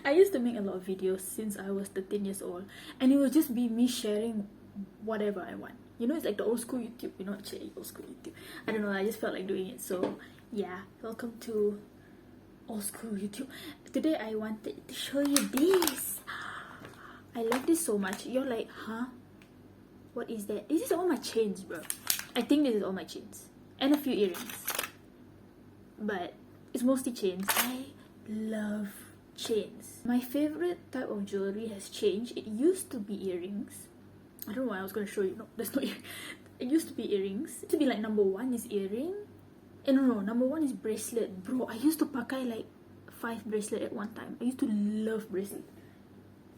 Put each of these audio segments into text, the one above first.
I used to make a lot of videos since I was 13 years old, and it would just be me sharing whatever I want. You know, it's like the old school YouTube, you know, actually old school YouTube. I don't know, I just felt like doing it. So yeah, welcome to old school YouTube. Today I wanted to show you this. I love this so much. You're like, huh? What is that? This is all my chains, bro. I think this is all my chains. And a few earrings. But it's mostly chains. I love chains. My favorite type of jewelry has changed. It used to be earrings. I don't know why I was gonna show you. No, there's no earring. It used to be earrings. It used to be like number 1 is earring. No, number 1 is bracelet. Bro, I used to pakai like 5 bracelet at one time. I used to love bracelet.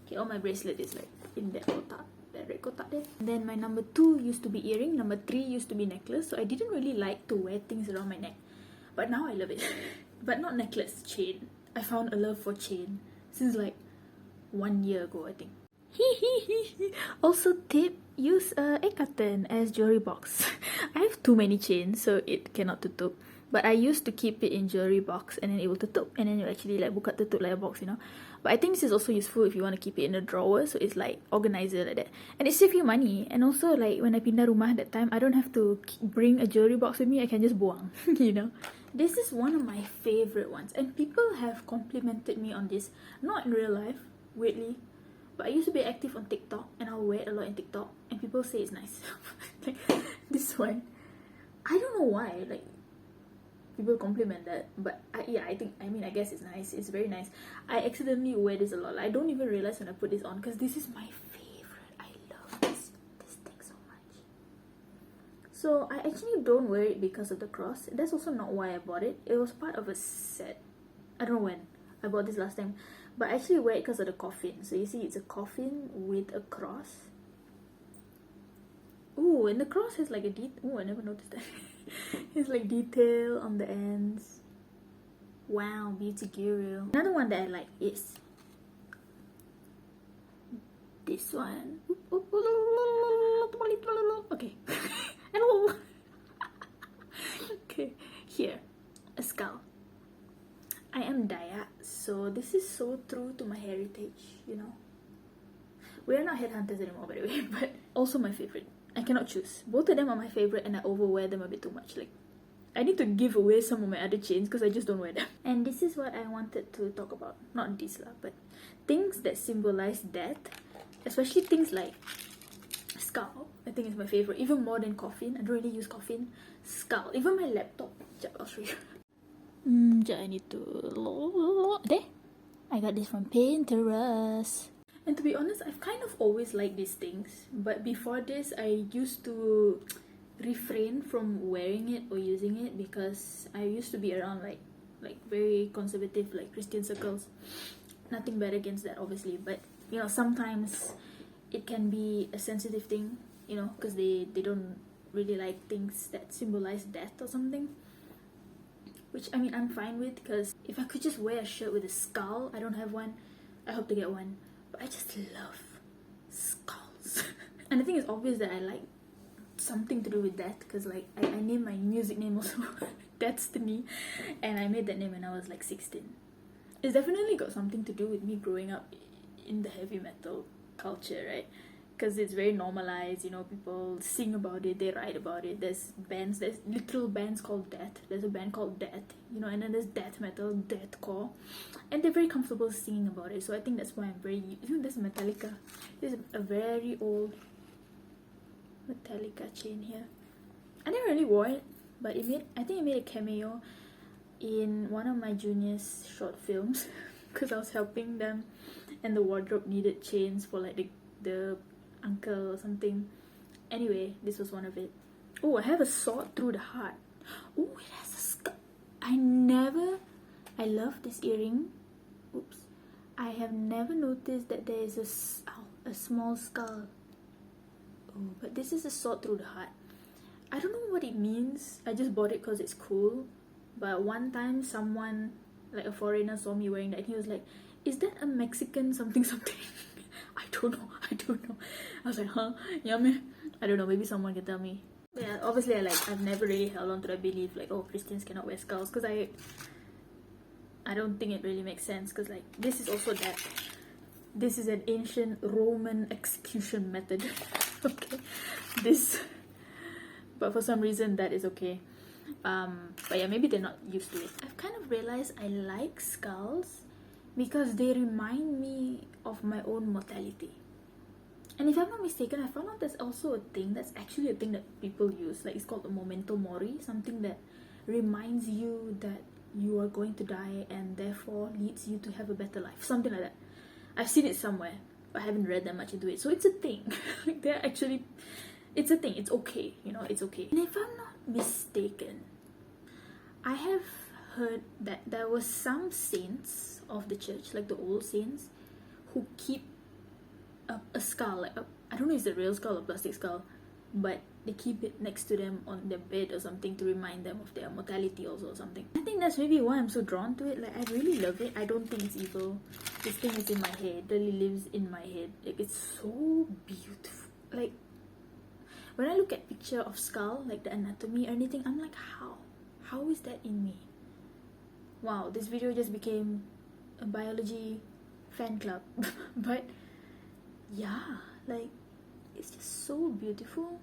Okay, all my bracelet is like in that kotak. That red kotak there. And then my number 2 used to be earring. Number 3 used to be necklace. So I didn't really like to wear things around my neck. But now I love it. But not necklace, chain. I found a love for chain since like 1 year ago, I think. Also tip, use egg carton as jewelry box. I have too many chains, so it cannot tutup. But I used to keep it in jewelry box and then it will tutup. And then you actually like buka tutup like a box, you know. But I think this is also useful if you want to keep it in a drawer. So it's like organizer like that. And it saves you money. And also like when I pindah rumah that time, I don't have to bring a jewelry box with me. I can just buang, you know. This is one of my favorite ones. And people have complimented me on this. Not in real life, weirdly. But I used to be active on TikTok and I'll wear it a lot in TikTok. And people say it's nice. Like this one. I don't know why. Like people compliment that, but I guess it's nice. It's very nice. I accidentally wear this a lot. I don't even realize when I put this on because this is my favorite. I love this thing so much. So I actually don't wear it because of the cross. That's also not why I bought it. It was part of a set. I don't know when I bought this last time, but I actually wear it because of the coffin. So you see, it's a coffin with a cross. Ooh, and the cross has like a I never noticed that. It's like detail on the ends. Wow, beauty guru. Another one that I like is this one. Okay. Okay, here, a skull. I am Dayak, so this is so true to my heritage, you know. We are not headhunters anymore, by the way, but also my favorite. I cannot choose. Both of them are my favorite and I overwear them a bit too much. Like, I need to give away some of my other chains because I just don't wear them. And this is what I wanted to talk about. Not this lah, but things that symbolize death. Especially things like skull. I think it's my favorite. Even more than coffin. I don't really use coffin. Skull. Even my laptop. I'll show you. I need to... There. I got this from Pinterest. And to be honest, I've kind of always liked these things. But before this, I used to refrain from wearing it or using it because I used to be around like very conservative, like Christian circles. Nothing bad against that, obviously. But, you know, sometimes it can be a sensitive thing, you know, because they don't really like things that symbolize death or something. Which, I mean, I'm fine with because if I could just wear a shirt with a skull, I don't have one, I hope to get one. But I just love skulls. And I think it's obvious that I like something to do with that because like I named my music name also Destiny, and I made that name when I was like 16. It's definitely got something to do with me growing up in the heavy metal culture, right? Because it's very normalized, you know, people sing about it, they write about it. There's literal bands called death. There's a band called Death, you know, and then there's death metal, deathcore, and they're very comfortable singing about it. So I think that's why I'm very, you know, there's Metallica. There's a very old Metallica chain here. I never really wore it, but I think it made a cameo in one of my juniors' short films because I was helping them, and the wardrobe needed chains for like the uncle or something. Anyway, this was one of it. Oh, I have a sword through the heart. Oh, it has a skull. I love this earring. Oops. I have never noticed that there is a small skull. Oh, but this is a sword through the heart. I don't know what it means. I just bought it because it's cool. But one time someone, like a foreigner, saw me wearing that and he was like, is that a Mexican something something? I don't know. I was like, huh? Yeah, man. I don't know, maybe someone can tell me. But yeah, obviously I've never really held on to that belief like, oh, Christians cannot wear skulls, because I I don't think it really makes sense, because like this is also that. This is an ancient Roman execution method. Okay, this, but for some reason that is okay. But yeah, maybe they're not used to it. I've kind of realized I like skulls because they remind me of my own mortality. And if I'm not mistaken, I found out there's also a thing that's actually a thing that people use. Like, it's called a memento mori, something that reminds you that you are going to die and therefore leads you to have a better life. Something like that. I've seen it somewhere, but I haven't read that much into it. So it's a thing. Like, they're actually, it's a thing. It's okay, you know, it's okay. And if I'm not mistaken, I have heard that there were some saints of the church, like the old saints, who keep a skull, like I don't know if it's a real skull or plastic skull, but they keep it next to them on their bed or something to remind them of their mortality also or something. I think that's maybe why I'm so drawn to it. Like, I really love it. I don't think it's evil. This thing is in my head. It really lives in my head. Like, it's so beautiful. Like, when I look at picture of skull, like the anatomy or anything, I'm like, how is that in me? Wow, this video just became a biology fan club. But yeah, like, it's just so beautiful.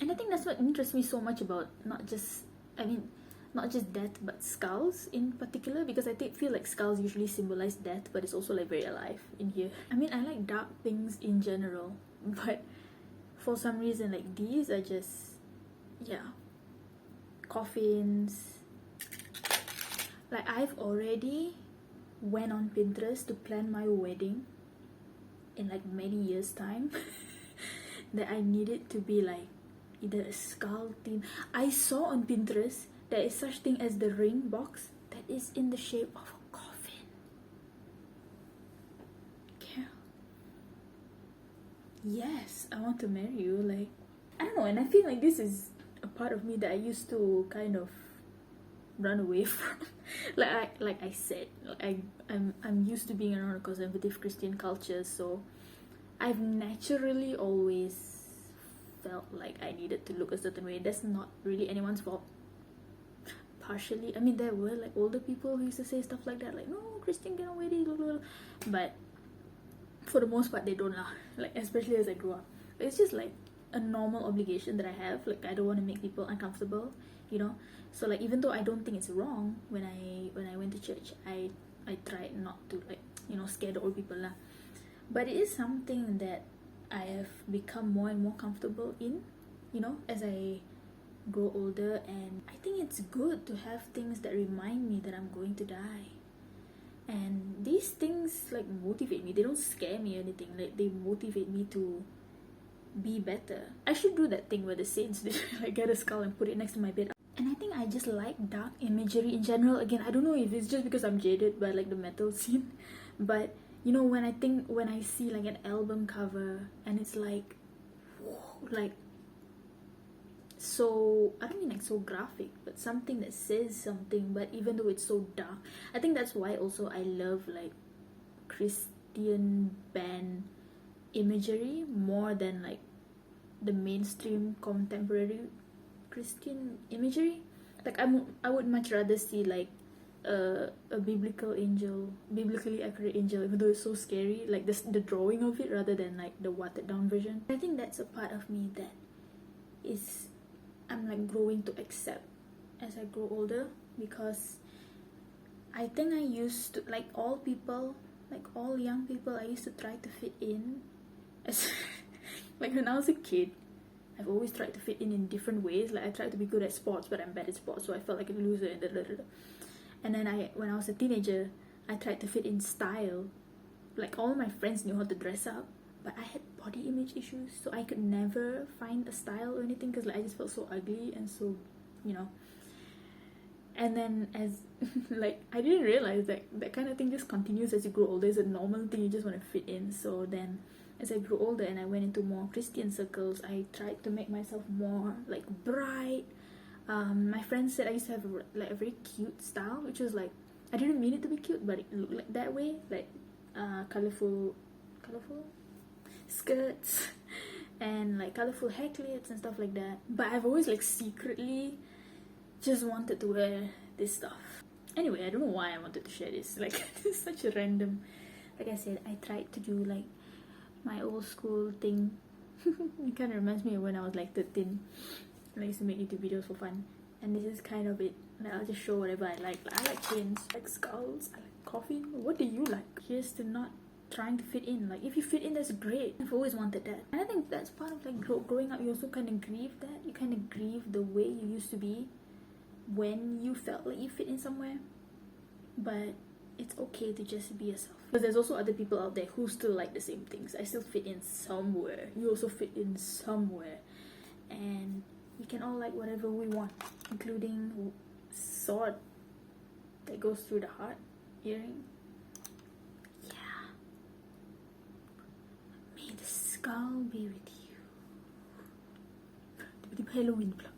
And I think that's what interests me so much about not just death, but skulls in particular, because I feel like skulls usually symbolize death, but it's also like very alive in here. I mean, I like dark things in general, but for some reason, like, these are just, yeah, coffins. Like, I've already went on Pinterest to plan my wedding in like many years time. That I need it to be like either a skull theme. I saw on Pinterest there is such thing as the ring box that is in the shape of a coffin. Yeah. Yes, I want to marry you. Like, I don't know, and I feel like this is a part of me that I used to kind of run away from. like I said, I'm used to being around a conservative Christian culture, so I've naturally always felt like I needed to look a certain way. That's not really anyone's fault. Partially, I mean, there were like older people who used to say stuff like that, like, no, Christian cannot wear this, blah, blah, blah. But for the most part, they don't lah. Like, especially as I grew up, it's just like a normal obligation that I have. Like, I don't want to make people uncomfortable, you know. So like, even though I don't think it's wrong, when I went to church, I tried not to, like, you know, scare the old people lah. But it is something that I have become more and more comfortable in, you know, as I grow older. And I think it's good to have things that remind me that I'm going to die. And these things like motivate me. They don't scare me or anything. Like, they motivate me to be better. I should do that thing where the saints did, like, get a skull and put it next to my bed. And I think I just like dark imagery in general. Again, I don't know if it's just because I'm jaded by like the metal scene, but you know, when I see like an album cover and it's like, whoa, like, so, I don't mean like so graphic, but something that says something, but even though it's so dark, I think that's why also I love like Christian band imagery more than like the mainstream contemporary Christian imagery. Like, I would much rather see like a biblically accurate angel, even though it's so scary, like the drawing of it, rather than like the watered down version. I think that's a part of me that I'm like growing to accept as I grow older, because I think I used to, like all young people, I used to try to fit in as like when I was a kid. I've always tried to fit in different ways. Like, I tried to be good at sports, but I'm bad at sports, so I felt like a loser. And then when I was a teenager, I tried to fit in style. Like, all my friends knew how to dress up, but I had body image issues, so I could never find a style or anything, because like, I just felt so ugly and so, you know. And then as like, I didn't realize that that kind of thing just continues as you grow older. It's a normal thing, you just want to fit in. So then as I grew older and I went into more Christian circles, I tried to make myself more like bright. My friends said I used to have a very cute style, which was like, I didn't mean it to be cute, but it looked like that way, like colorful skirts and like colorful hair clips and stuff like that. But I've always like secretly just wanted to wear this stuff. Anyway, I don't know why I wanted to share this. Like, it's such a random. Like I said, I tried to do like my old school thing. It kind of reminds me of when I was like 13. I used to make YouTube videos for fun, and this is kind of it. Like, I'll just show whatever I like. I like chains, I like skulls, I like coffee. What do you like? Here's to not trying to fit in. Like, if you fit in, that's great. I've always wanted that, and I think that's part of like growing up. You also kind of grieve that. You kind of grieve the way you used to be when you felt like you fit in somewhere. But it's okay to just be yourself, because there's also other people out there who still like the same things. I still fit in somewhere. You also fit in somewhere, and we can all like whatever we want, including sword that goes through the heart, earring. Yeah. May the skull be with you. Tiba-tiba Halloween pula.